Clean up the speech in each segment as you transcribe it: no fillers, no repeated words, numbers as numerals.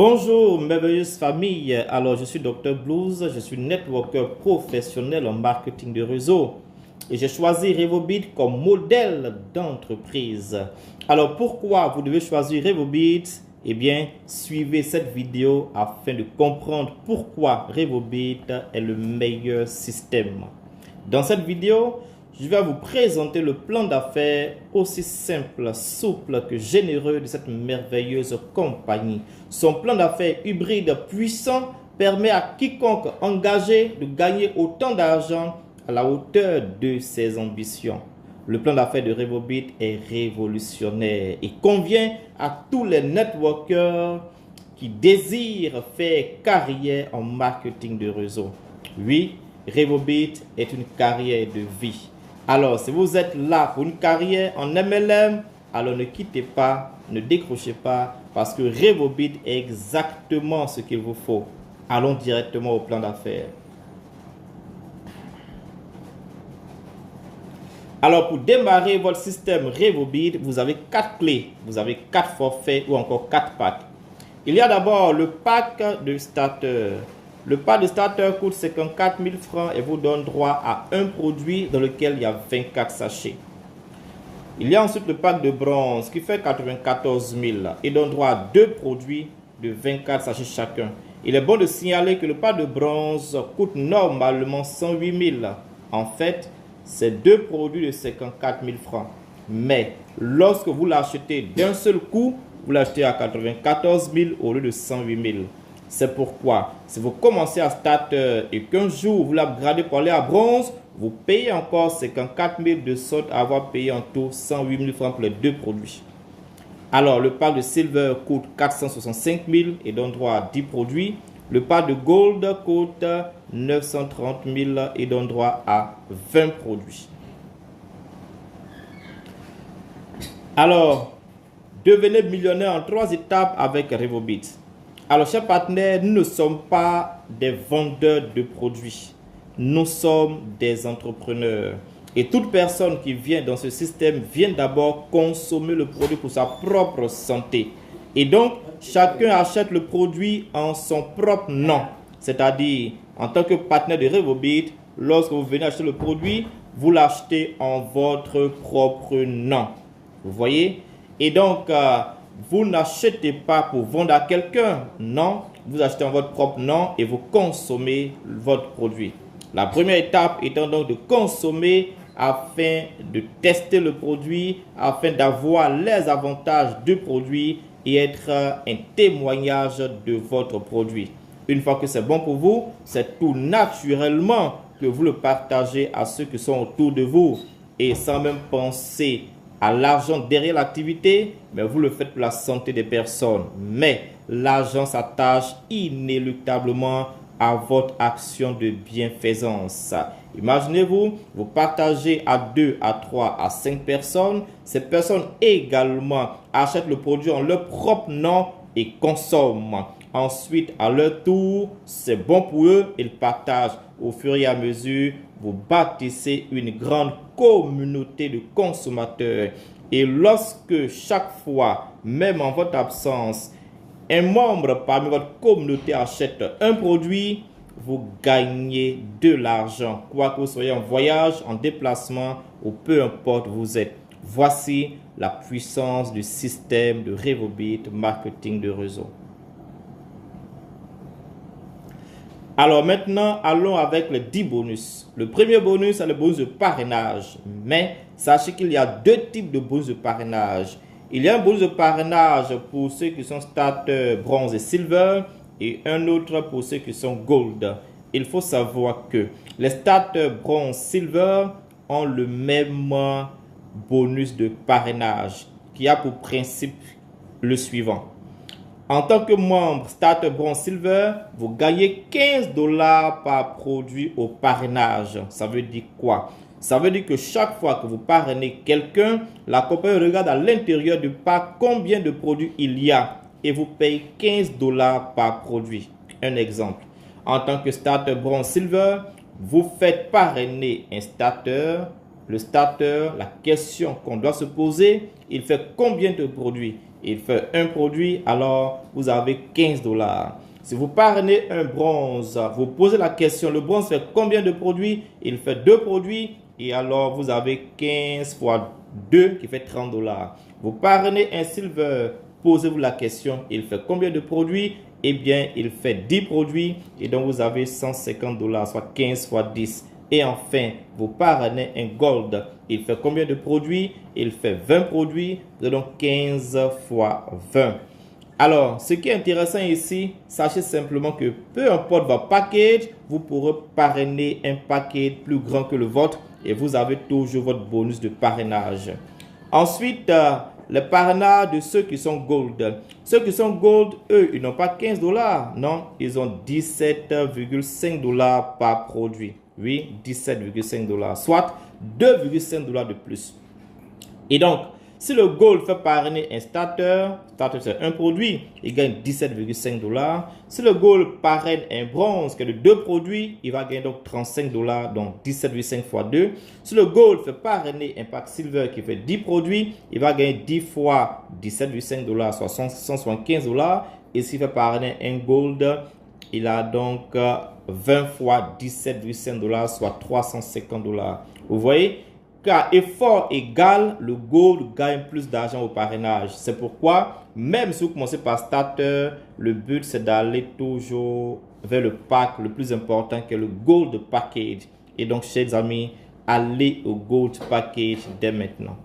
Bonjour merveilleuse famille, alors je suis Dr Blues, je suis networker professionnel en marketing de réseau et j'ai choisi RevoBit comme modèle d'entreprise. Alors pourquoi vous devez choisir RevoBit? Eh bien, suivez cette vidéo afin de comprendre pourquoi RevoBit est le meilleur système. Dans cette vidéo, je vais vous présenter le plan d'affaires aussi simple, souple que généreux de cette merveilleuse compagnie. Son plan d'affaires hybride puissant permet à quiconque engagé de gagner autant d'argent à la hauteur de ses ambitions. Le plan d'affaires de RevoBit est révolutionnaire et convient à tous les networkers qui désirent faire carrière en marketing de réseau. Oui, RevoBit est une carrière de vie. Alors, si vous êtes là pour une carrière en MLM, alors ne quittez pas, ne décrochez pas, parce que RevoBit est exactement ce qu'il vous faut. Allons directement au plan d'affaires. Alors, pour démarrer votre système RevoBit, vous avez 4 clés. Vous avez 4 forfaits ou encore 4 packs. Il y a d'abord le pack de starter. Le pack de starter coûte 54 000 francs et vous donne droit à un produit dans lequel il y a 24 sachets. Il y a ensuite le pack de bronze qui fait 94 000 et donne droit à 2 produits de 24 sachets chacun. Il est bon de signaler que le pack de bronze coûte normalement 108 000. En fait, c'est 2 produits de 54 000 francs. Mais lorsque vous l'achetez d'un seul coup, vous l'achetez à 94 000 au lieu de 108 000. C'est pourquoi, si vous commencez à starter et qu'un jour vous l'upgradez pour aller à bronze, vous payez encore 54 000 de sorte à avoir payé en tout 108 000 francs pour les 2 produits. Alors, le pack de silver coûte 465 000 et donne droit à 10 produits. Le pack de gold coûte 930 000 et donne droit à 20 produits. Alors, devenez millionnaire en 3 étapes avec RevoBit. Alors, chers partenaires, nous ne sommes pas des vendeurs de produits. Nous sommes des entrepreneurs. Et toute personne qui vient dans ce système vient d'abord consommer le produit pour sa propre santé. Et donc, chacun achète le produit en son propre nom. C'est-à-dire, en tant que partenaire de RevoBit, lorsque vous venez acheter le produit, vous l'achetez en votre propre nom. Vous voyez? Et donc, vous n'achetez pas pour vendre à quelqu'un. Non, vous achetez en votre propre nom et vous consommez votre produit. La première étape étant donc de consommer afin de tester le produit, afin d'avoir les avantages du produit et être un témoignage de votre produit. Une fois que c'est bon pour vous, c'est tout naturellement que vous le partagez à ceux qui sont autour de vous et sans même penser à l'argent derrière l'activité, mais vous le faites pour la santé des personnes. Mais l'argent s'attache inéluctablement à votre action de bienfaisance. Imaginez-vous, vous partagez à 2, à 3, à 5 personnes. Ces personnes également achètent le produit en leur propre nom et consomment. Ensuite, à leur tour, c'est bon pour eux, ils partagent. Au fur et à mesure, vous bâtissez une grande communauté de consommateurs. Et lorsque chaque fois, même en votre absence, un membre parmi votre communauté achète un produit, vous gagnez de l'argent. Quoi que vous soyez en voyage, en déplacement ou peu importe où vous êtes. Voici la puissance du système de RevoBit marketing de réseau. Alors maintenant, allons avec les 10 bonus. Le premier bonus, c'est le bonus de parrainage. Mais sachez qu'il y a 2 types de bonus de parrainage. Il y a un bonus de parrainage pour ceux qui sont starter bronze et silver et un autre pour ceux qui sont gold. Il faut savoir que les starter bronze silver ont le même bonus de parrainage qui a pour principe le suivant. En tant que membre starter bronze silver, vous gagnez 15 $ par produit au parrainage. Ça veut dire quoi? Ça veut dire que chaque fois que vous parrainez quelqu'un, la compagnie regarde à l'intérieur du pack combien de produits il y a et vous paye 15 $ par produit. Un exemple. En tant que starter bronze silver, vous faites parrainer un starter. Le starter, la question qu'on doit se poser, il fait combien de produits? il fait un produit, alors vous avez 15 $. Si vous parrainez un bronze, vous posez la question, le bronze fait combien de produits? Il fait 2 produits et alors vous avez 15 fois 2 qui fait 30 $. Vous parrainez un silver, posez-vous la question, il fait combien de produits? Eh bien, il fait 10 produits et donc vous avez 150 $, soit 15 fois 10. Et enfin, vous parrainez un gold. Il fait combien de produits? Il fait 20 produits, donc 15 fois 20. Alors, ce qui est intéressant ici, sachez simplement que peu importe votre package, vous pourrez parrainer un package plus grand que le vôtre et vous avez toujours votre bonus de parrainage. Ensuite, le parrainage de ceux qui sont gold. Ceux qui sont gold, eux, ils n'ont pas 15 $, non, ils ont 17,5 $ par produit. Oui, 17,5 $, soit 2,5 $ de plus. Et donc, si le gold fait parrainer un starter c'est un produit, il gagne 17,5 $. Si le gold parraine un bronze qui est de 2 produits, il va gagner donc 35 $, donc 17,5 fois 2. Si le gold fait parrainer un pack silver qui fait 10 produits, il va gagner 10 fois 17,5 $, soit 175 $. Et s'il fait parrainer un gold, il a donc 20 fois 17,5 $, soit 350 $. Vous voyez? Car effort égal, le gold gagne plus d'argent au parrainage. C'est pourquoi, même si vous commencez par starter, le but c'est d'aller toujours vers le pack le plus important qui est le gold package. Et donc, chers amis, allez au gold package dès maintenant.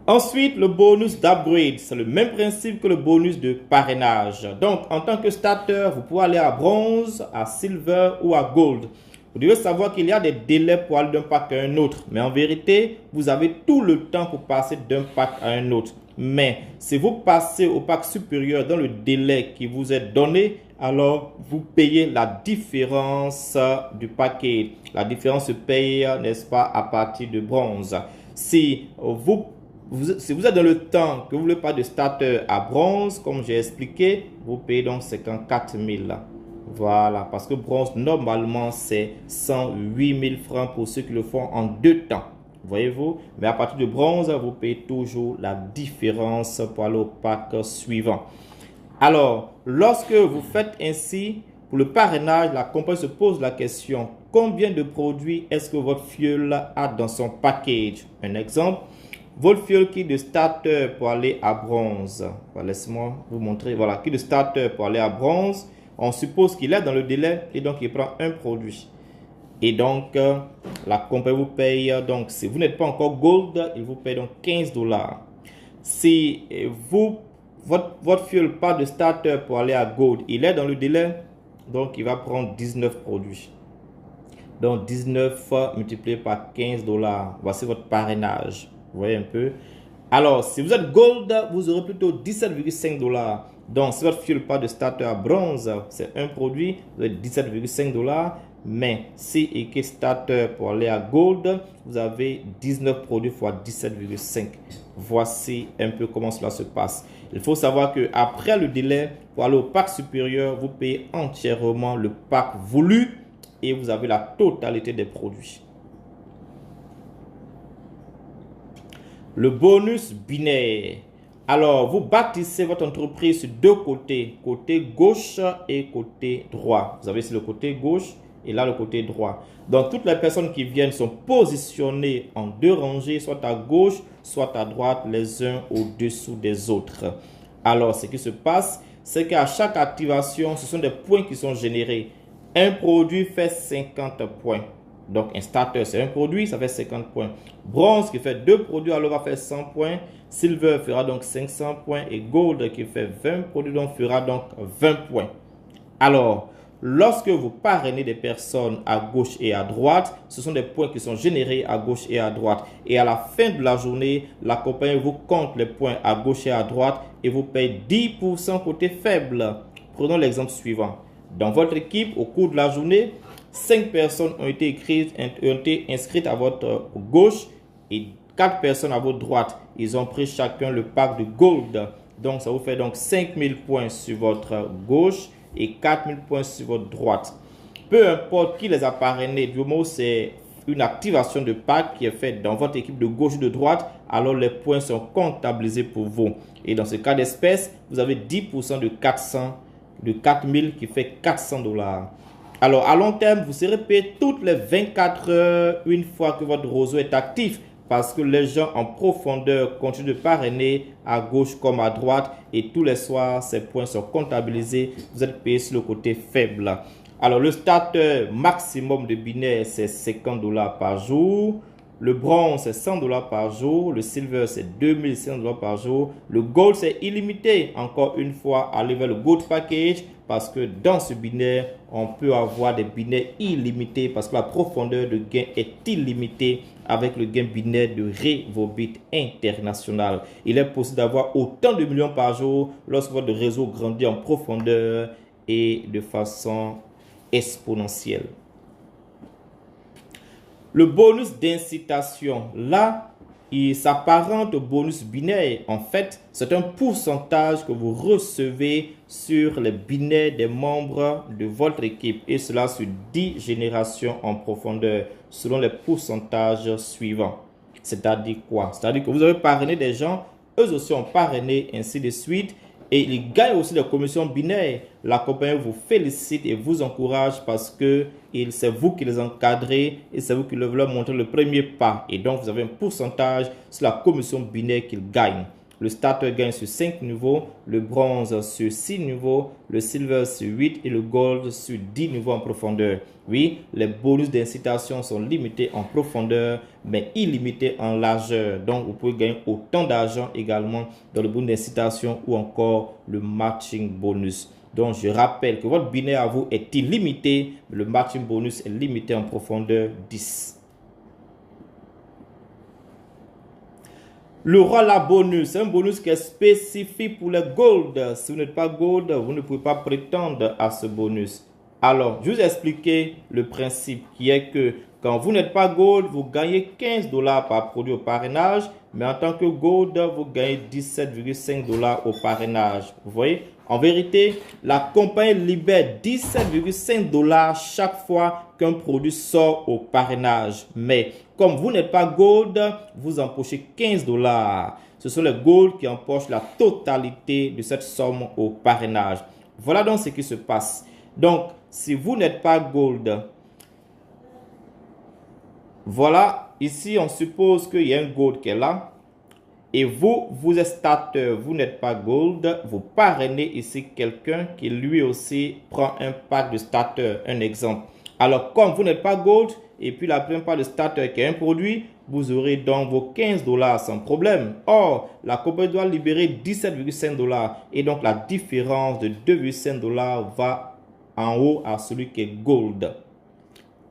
Ensuite, le bonus d'upgrade, c'est le même principe que le bonus de parrainage. Donc, en tant que starter, vous pouvez aller à bronze, à silver ou à gold. Vous devez savoir qu'il y a des délais pour aller d'un pack à un autre. Mais en vérité, vous avez tout le temps pour passer d'un pack à un autre. Mais si vous passez au pack supérieur dans le délai qui vous est donné, alors vous payez la différence du paquet. La différence se paye, n'est-ce pas, à partir de bronze. Si vous êtes dans le temps que vous voulez pas de starter à bronze, comme j'ai expliqué, vous payez donc 54 000. Voilà, parce que bronze, normalement, c'est 108 000 francs pour ceux qui le font en 2 temps. Voyez-vous? Mais à partir de bronze, vous payez toujours la différence pour aller au pack suivant. Alors, lorsque vous faites ainsi, pour le parrainage, la compagnie se pose la question, combien de produits est-ce que votre fuel a dans son package? Un exemple, votre fuel kit de starter pour aller à bronze. Voilà, laissez-moi vous montrer. Voilà, kit de starter pour aller à bronze. On suppose qu'il est dans le délai et donc il prend un produit. Et donc, la compagnie vous paye, donc si vous n'êtes pas encore gold, il vous paye donc 15 $. Si votre fuel pas de starter pour aller à gold, il est dans le délai, donc il va prendre 19 produits. Donc 19 multiplié par 15 $. Voici votre parrainage. Vous voyez un peu. Alors, si vous êtes gold, vous aurez plutôt 17,5 $. Donc, si votre fuel pas de starter à bronze, c'est un produit, vous avez 17,5 $. Mais si écrit starter pour aller à gold, vous avez 19 produits fois 17,5. Voici un peu comment cela se passe. Il faut savoir que après le délai, pour aller au pack supérieur, vous payez entièrement le pack voulu et vous avez la totalité des produits. Le bonus binaire. Alors, vous bâtissez votre entreprise sur 2 côtés, côté gauche et côté droit. Vous avez ici le côté gauche et là le côté droit. Donc, toutes les personnes qui viennent sont positionnées en 2 rangées, soit à gauche, soit à droite, les uns au-dessous des autres. Alors, ce qui se passe, c'est qu'à chaque activation, ce sont des points qui sont générés. Un produit fait 50 points. Donc, un starter, c'est un produit, ça fait 50 points. Bronze qui fait 2 produits, alors va faire 100 points. Silver fera donc 500 points. Et Gold qui fait 20 produits, donc fera donc 20 points. Alors, lorsque vous parrainez des personnes à gauche et à droite, ce sont des points qui sont générés à gauche et à droite. Et à la fin de la journée, la compagnie vous compte les points à gauche et à droite et vous paye 10% côté faible. Prenons l'exemple suivant. Dans votre équipe, au cours de la journée, 5 personnes ont été inscrites à votre gauche et 4 personnes à votre droite. Ils ont pris chacun le pack de Gold. Donc, ça vous fait donc 5000 points sur votre gauche et 4000 points sur votre droite. Peu importe qui les a parrainés, du moment où c'est une activation de pack qui est faite dans votre équipe de gauche ou de droite, alors les points sont comptabilisés pour vous. Et dans ce cas d'espèce, vous avez 10% de 400, de 4000 qui fait 400 $. Alors, à long terme, vous serez payé toutes les 24 heures une fois que votre réseau est actif parce que les gens en profondeur continuent de parrainer à gauche comme à droite et tous les soirs, ces points sont comptabilisés. Vous êtes payé sur le côté faible. Alors, le starter maximum de binaire, c'est 50 $ par jour. Le bronze, c'est 100 $ par jour. Le silver, c'est 2500 $ par jour. Le gold, c'est illimité. Encore une fois, allez vers le gold package parce que dans ce binaire, on peut avoir des binaires illimités parce que la profondeur de gain est illimitée avec le gain binaire de Revobit International. Il est possible d'avoir autant de millions par jour lorsque votre réseau grandit en profondeur et de façon exponentielle. Le bonus d'incitation, là, il s'apparente au bonus binaire. En fait, c'est un pourcentage que vous recevez sur les binaires des membres de votre équipe et cela sur 10 générations en profondeur selon les pourcentages suivants. C'est-à-dire quoi? C'est-à-dire que vous avez parrainé des gens, eux aussi ont parrainé, ainsi de suite. Et ils gagnent aussi des commissions binaires. La compagnie vous félicite et vous encourage parce que c'est vous qui les encadrez et c'est vous qui leur montrez le premier pas. Et donc, vous avez un pourcentage sur la commission binaire qu'ils gagnent. Le starter gagne sur 5 niveaux, le bronze sur 6 niveaux, le silver sur 8 et le gold sur 10 niveaux en profondeur. Oui, les bonus d'incitation sont limités en profondeur, mais illimités en largeur. Donc, vous pouvez gagner autant d'argent également dans le bonus d'incitation ou encore le matching bonus. Donc, je rappelle que votre binaire à vous est illimité, mais le matching bonus est limité en profondeur 10. Le Rolla bonus, c'est un bonus qui est spécifique pour les gold. Si vous n'êtes pas gold, vous ne pouvez pas prétendre à ce bonus. Alors, je vous ai expliqué le principe qui est que quand vous n'êtes pas gold, vous gagnez 15 $ par produit au parrainage, mais en tant que gold, vous gagnez 17,5 $ au parrainage. Vous voyez? En vérité, la compagnie libère 17,5 $ chaque fois qu'un produit sort au parrainage. Mais comme vous n'êtes pas gold, vous empochez 15 $. Ce sont les gold qui empochent la totalité de cette somme au parrainage. Voilà donc ce qui se passe. Donc, si vous n'êtes pas gold, voilà, ici on suppose qu'il y a un gold qui est là. Et vous, vous êtes starter, vous n'êtes pas gold, vous parrainez ici quelqu'un qui lui aussi prend un pack de starter, un exemple. Alors, comme vous n'êtes pas gold, et puis la première part de starter qui est un produit, vous aurez donc vos 15 $ sans problème. Or, la compagnie doit libérer 17,5 $. Et donc, la différence de 2,5 $ va en haut à celui qui est gold.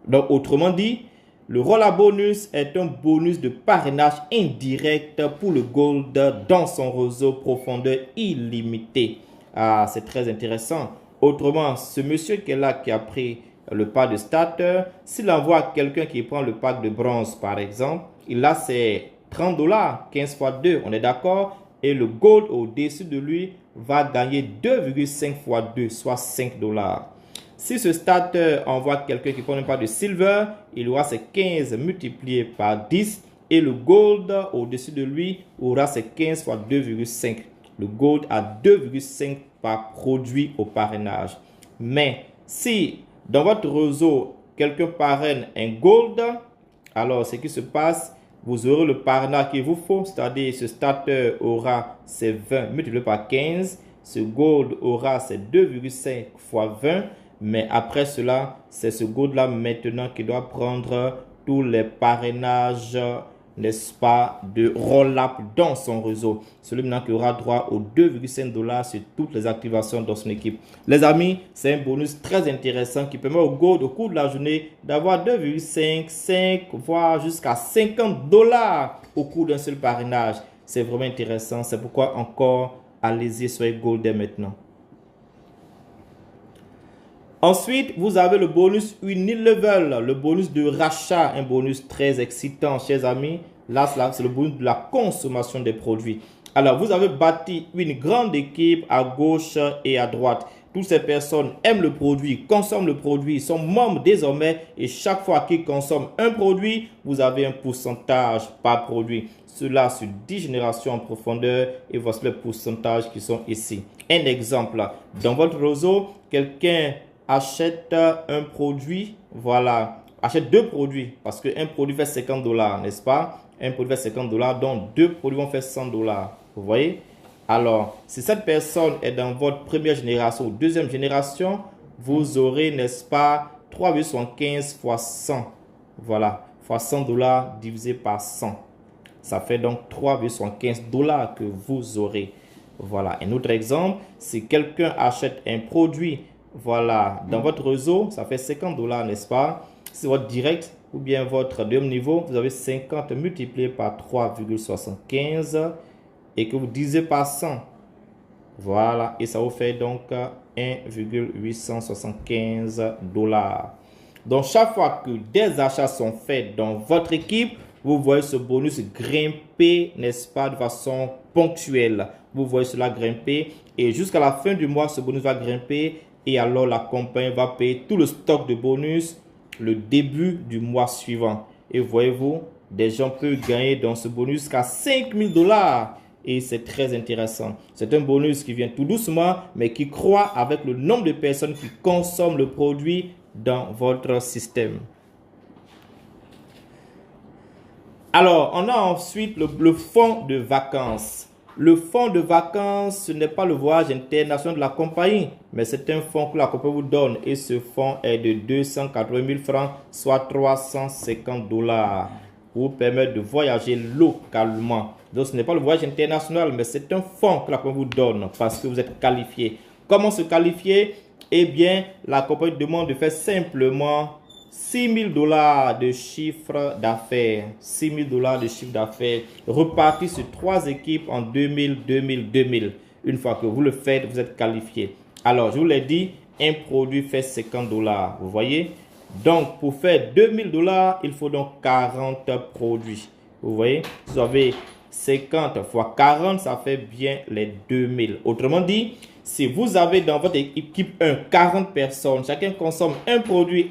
Donc, autrement dit, le Rolla bonus est un bonus de parrainage indirect pour le gold dans son réseau profondeur illimité. Ah, c'est très intéressant. Autrement, ce monsieur qui est là, qui a pris le pack de starter, s'il envoie quelqu'un qui prend le pack de bronze, par exemple, il a ses 30 $, 15 fois 2, on est d'accord? Et le gold au-dessus de lui va gagner 2,5 fois 2, soit 5 $. Si ce starter envoie quelqu'un qui prend un pack de silver, il aura ses 15 multiplié par 10 et le gold au-dessus de lui aura ses 15 fois 2,5. Le gold a 2,5 par produit au parrainage. Mais si dans votre réseau, quelqu'un parraine un gold, alors ce qui se passe, vous aurez le parrainage qu'il vous faut, c'est-à-dire ce starter aura ses 20 multiplié par 15, ce gold aura ses 2,5 fois 20, mais après cela, c'est ce gold-là maintenant qui doit prendre tous les parrainages, n'est-ce pas, de roll-up dans son réseau. Celui maintenant qui aura droit aux 2,5 $ sur toutes les activations dans son équipe. Les amis, c'est un bonus très intéressant qui permet au gold au cours de la journée d'avoir 2,5, 5, voire jusqu'à 50 $ au cours d'un seul parrainage. C'est vraiment intéressant. C'est pourquoi encore, allez-y, soyez gold dès maintenant. Ensuite, vous avez le bonus Unilevel, le bonus de rachat, un bonus très excitant, chers amis. Là, c'est le bonus de la consommation des produits. Alors, vous avez bâti une grande équipe à gauche et à droite. toutes ces personnes aiment le produit, consomment le produit, sont membres désormais et chaque fois qu'ils consomment un produit, vous avez un pourcentage par produit. Cela sur 10 générations en profondeur et voici les pourcentages qui sont ici. Un exemple, dans votre réseau, quelqu'un achète un produit, voilà, achète deux produits parce qu'un produit fait 50 $, n'est-ce pas? Un produit fait 50 $, donc deux produits vont faire 100 $. Vous voyez? Alors, si cette personne est dans votre première génération ou deuxième génération, vous aurez, n'est-ce pas, 3,75 fois 100. Voilà, fois 100 $ divisé par 100. Ça fait donc 3,75 $ que vous aurez. Voilà, un autre exemple, si quelqu'un achète un produit, voilà, dans votre réseau, ça fait 50 $, n'est-ce pas? Si votre direct ou bien votre deuxième niveau, vous avez 50 multiplié par 3,75 et que vous divisez par 100. Voilà, et ça vous fait donc 1,875 $. Donc, chaque fois que des achats sont faits dans votre équipe, vous voyez ce bonus grimper, n'est-ce pas, de façon ponctuelle. Vous voyez cela grimper et jusqu'à la fin du mois, ce bonus va grimper et alors la compagnie va payer tout le stock de bonus le début du mois suivant. Et voyez-vous, des gens peuvent gagner dans ce bonus jusqu'à 5 000 $ et c'est très intéressant. C'est un bonus qui vient tout doucement, mais qui croît avec le nombre de personnes qui consomment le produit dans votre système. Alors, on a ensuite le fonds de vacances. Le fonds de vacances, ce n'est pas le voyage international de la compagnie, mais c'est un fonds que la compagnie vous donne. Et ce fonds est de 280 000 francs, soit 350 $, pour vous permettre de voyager localement. Donc, ce n'est pas le voyage international, mais c'est un fonds que la compagnie vous donne parce que vous êtes qualifié. Comment se qualifier? Eh bien, la compagnie demande de faire simplement 6 000 $ de chiffre d'affaires. 6 000 $ de chiffre d'affaires repartis sur 3 équipes en 2000, 2000, 2000. Une fois que vous le faites, vous êtes qualifié. Alors, je vous l'ai dit, un produit fait 50 $. Vous voyez? Donc, pour faire 2000 $, il faut donc 40 produits. Vous voyez? Vous avez 50 fois 40, ça fait bien les 2000. Autrement dit, si vous avez dans votre équipe 1, 40 personnes, chacun consomme un produit,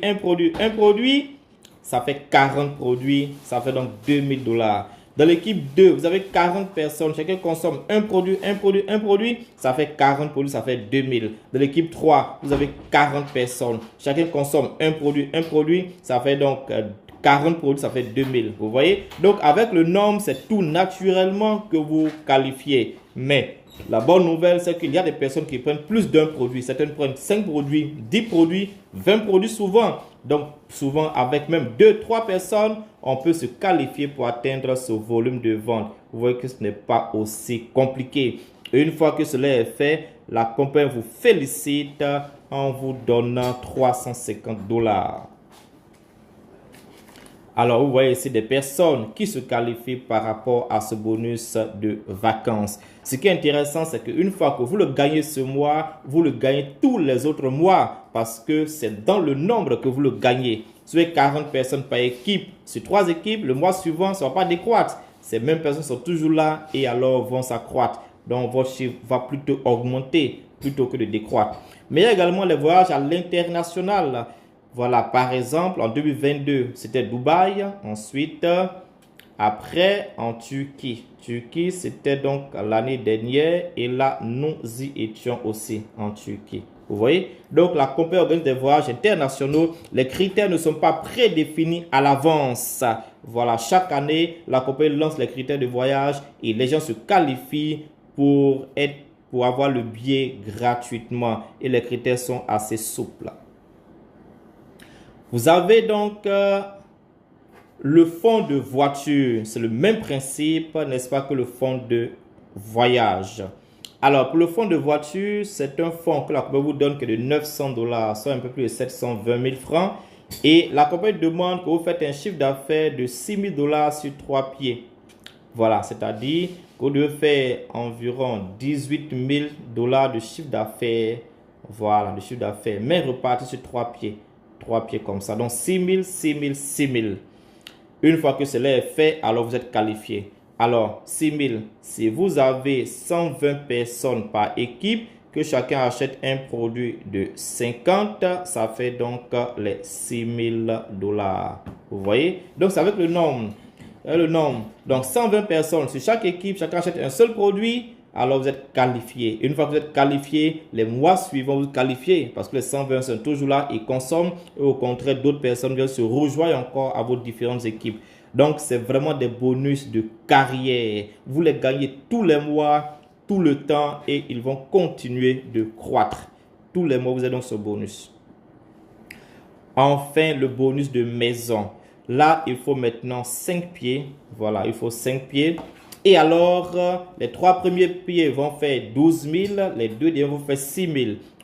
ça fait 40 produits, ça fait donc 2000 $. Dans l'équipe 2, vous avez 40 personnes, chacun consomme un produit, ça fait 40 produits, ça fait 2000. Dans l'équipe 3, vous avez 40 personnes, chacun consomme un produit, ça fait donc 40 produits, ça fait 2000. Vous voyez? Donc, avec le nombre, c'est tout naturellement que vous qualifiez. Mais la bonne nouvelle, c'est qu'il y a des personnes qui prennent plus d'un produit. Certaines prennent 5 produits, 10 produits, 20 produits souvent. Donc, souvent, avec même 2-3 personnes, on peut se qualifier pour atteindre ce volume de vente. Vous voyez que ce n'est pas aussi compliqué. Et une fois que cela est fait, la compagnie vous félicite en vous donnant 350 $. Alors, vous voyez ici des personnes qui se qualifient par rapport à ce bonus de vacances. Ce qui est intéressant, c'est qu'une fois que vous le gagnez ce mois, vous le gagnez tous les autres mois parce que c'est dans le nombre que vous le gagnez. Si vous avez 40 personnes par équipe, sur 3 équipes, le mois suivant, ça ne va pas décroître. Ces mêmes personnes sont toujours là et alors vont s'accroître. Donc, votre chiffre va plutôt augmenter plutôt que de décroître. Mais il y a également les voyages à l'international. Voilà, par exemple, en 2022, c'était Dubaï. Ensuite, après, en Turquie. Turquie, c'était donc l'année dernière. Et là, nous y étions aussi en Turquie. Vous voyez? Donc, la compagnie organise des voyages internationaux. Les critères ne sont pas prédéfinis à l'avance. Voilà, chaque année, la compagnie lance les critères de voyage et les gens se qualifient pour avoir le billet gratuitement. Et les critères sont assez souples. Vous avez donc le fonds de voiture. C'est le même principe, n'est-ce pas, que le fonds de voyage. Alors, pour le fonds de voiture, c'est un fonds que la compagnie vous donne que de 900 $, soit un peu plus de 720 000 francs. Et la compagnie demande que vous faites un chiffre d'affaires de 6 000 $ sur 3 pieds. Voilà, c'est-à-dire que vous devez faire environ 18 000 $ de chiffre d'affaires. Voilà, de chiffre d'affaires, mais reparti sur 3 pieds. 3 pieds comme ça. Donc 6 000, 6 000, 6 000. Une fois que cela est fait, alors vous êtes qualifié. Alors 6 000, si vous avez 120 personnes par équipe, que chacun achète un produit de 50, ça fait donc les $6,000. Vous voyez? Donc, c'est avec le nombre. Donc, 120 personnes sur chaque équipe, chacun achète un seul produit. Alors, vous êtes qualifié. Une fois que vous êtes qualifié, les mois suivants, vous êtes qualifié parce que les 120 sont toujours là, ils consomment. Et au contraire, d'autres personnes viennent se rejoindre encore à vos différentes équipes. Donc, c'est vraiment des bonus de carrière. Vous les gagnez tous les mois, tout le temps et ils vont continuer de croître. Tous les mois, vous avez donc ce bonus. Enfin, le bonus de maison. Là, il faut maintenant 5 pieds. Voilà, il faut 5 pieds. Et alors, les 3 premiers pieds vont faire 12 000, les 2 derniers vont faire 6 000.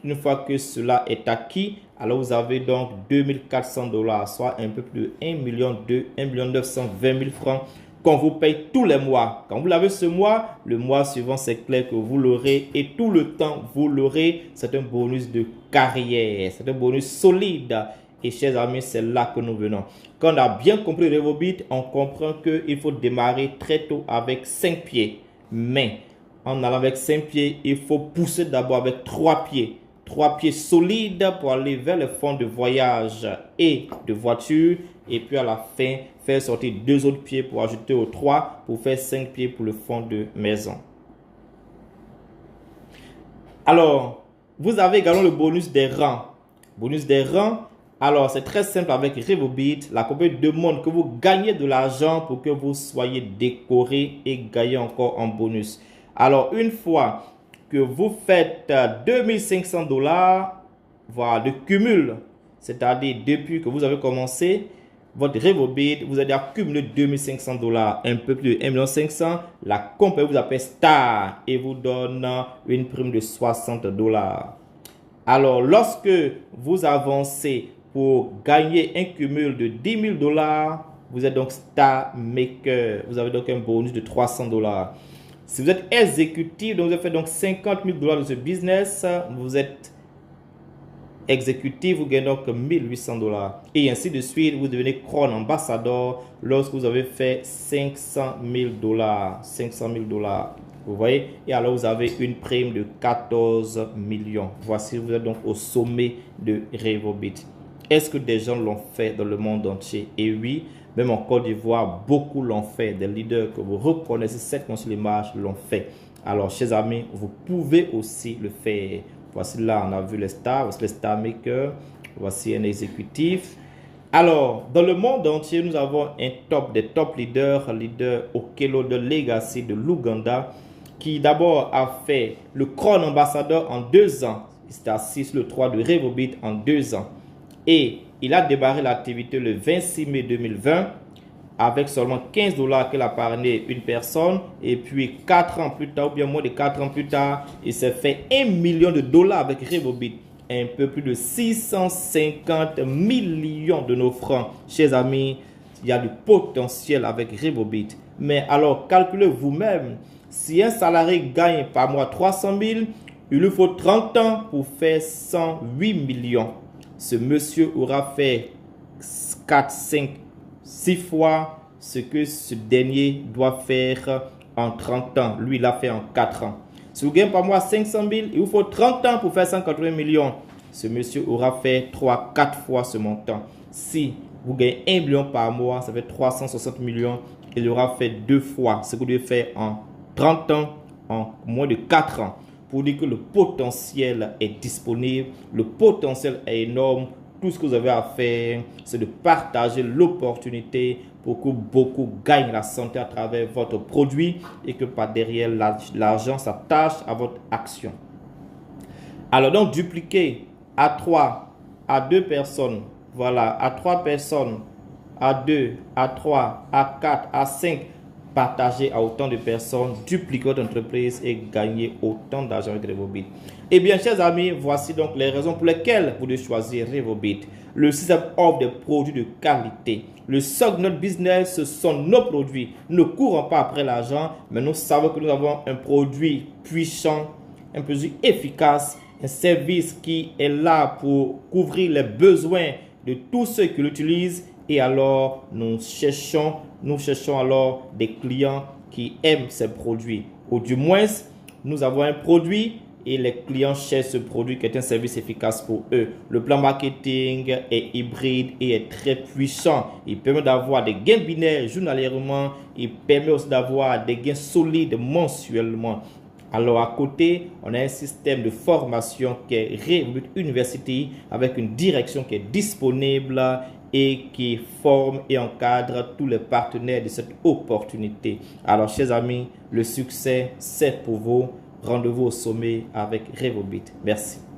Une fois que cela est acquis, alors vous avez donc $2,400, soit un peu plus de 1,920,000 francs qu'on vous paye tous les mois. Quand vous l'avez ce mois, le mois suivant, c'est clair que vous l'aurez et tout le temps, vous l'aurez. C'est un bonus de carrière, c'est un bonus solide. Et chers amis, c'est là que nous venons. Quand on a bien compris Revobit, on comprend qu'il faut démarrer très tôt avec 5 pieds. Mais en allant avec 5 pieds, il faut pousser d'abord avec 3 pieds. 3 pieds solides pour aller vers le fonds de voyage et de voiture. Et puis à la fin, faire sortir 2 autres pieds pour ajouter aux 3 pour faire 5 pieds pour le fonds de maison. Alors, vous avez également le bonus des rangs. Bonus des rangs. Alors, c'est très simple avec Revobit. La compagnie demande que vous gagnez de l'argent pour que vous soyez décoré et gagnez encore en bonus. Alors, une fois que vous faites $2,500, voilà, de cumul, c'est-à-dire depuis que vous avez commencé votre Revobit, vous allez accumuler $2,500, un peu plus de $1,500,000. La compagnie vous appelle Star et vous donne une prime de $60. Alors, lorsque vous avancez pour gagner un cumul de $10,000, vous êtes donc Star Maker. Vous avez donc un bonus de $300. Si vous êtes exécutif, donc vous avez fait donc $50,000 de ce business, vous êtes exécutif, vous gagnez donc $1,800. Et ainsi de suite, vous devenez Crown Ambassador lorsque vous avez fait $500,000. $500,000. Vous voyez? Et alors, vous avez une prime de 14 millions. Voici, vous êtes donc au sommet de Revobit. Est-ce que des gens l'ont fait dans le monde entier? Et oui, même en Côte d'Ivoire, beaucoup l'ont fait. Des leaders que vous reconnaissez, cette sur l'image, l'ont fait. Alors, chers amis, vous pouvez aussi le faire. Voici là, on a vu les stars, voici les star makers. Voici un exécutif. Alors, dans le monde entier, nous avons des top leader Okello de Legacy de l'Ouganda, qui d'abord a fait le Crown Ambassador en 2 ans. Il s'est assis sur le 3 de Revobit en 2 ans. Et il a démarré l'activité le 26 mai 2020 avec seulement $15 qu'il a parrainé une personne. Et puis 4 ans plus tard, ou bien moins de 4 ans plus tard, il s'est fait $1 million avec Revobit. Un peu plus de 650 millions de nos francs. Chers amis, il y a du potentiel avec Revobit. Mais alors, calculez vous-même. Si un salarié gagne par mois 300 000, il lui faut 30 ans pour faire 108 millions. Ce monsieur aura fait 4, 5, 6 fois ce que ce dernier doit faire en 30 ans. Lui, il a fait en 4 ans. Si vous gagnez par mois 500 000, il vous faut 30 ans pour faire 180 millions. Ce monsieur aura fait 3, 4 fois ce montant. Si vous gagnez 1 million par mois, ça fait 360 millions. Il aura fait 2 fois ce que vous devez faire en 30 ans, en moins de 4 ans. Pour dire que le potentiel est disponible, le potentiel est énorme. Tout ce que vous avez à faire, c'est de partager l'opportunité pour que beaucoup gagnent la santé à travers votre produit et que par derrière l'argent s'attache à votre action. Alors donc dupliquer à 3, à 2 personnes, voilà, à 3 personnes, à 2, à 3, à 4, à 5, partager à autant de personnes, dupliquer votre entreprise et gagner autant d'argent avec Revobit. Eh bien, chers amis, voici donc les raisons pour lesquelles vous devez choisir Revobit. Le système offre des produits de qualité. Le socle de notre business, ce sont nos produits. Nous ne courons pas après l'argent, mais nous savons que nous avons un produit puissant, un produit efficace, un service qui est là pour couvrir les besoins de tous ceux qui l'utilisent. Et alors, nous cherchons alors des clients qui aiment ces produits. Ou du moins, nous avons un produit et les clients cherchent ce produit qui est un service efficace pour eux. Le plan marketing est hybride et est très puissant. Il permet d'avoir des gains binaires journalièrement. Il permet aussi d'avoir des gains solides mensuellement. Alors à côté, on a un système de formation qui est Revolut University avec une direction qui est disponible et qui forme et encadre tous les partenaires de cette opportunité. Alors chers amis, le succès c'est pour vous. Rendez-vous au sommet avec Revolut. Merci.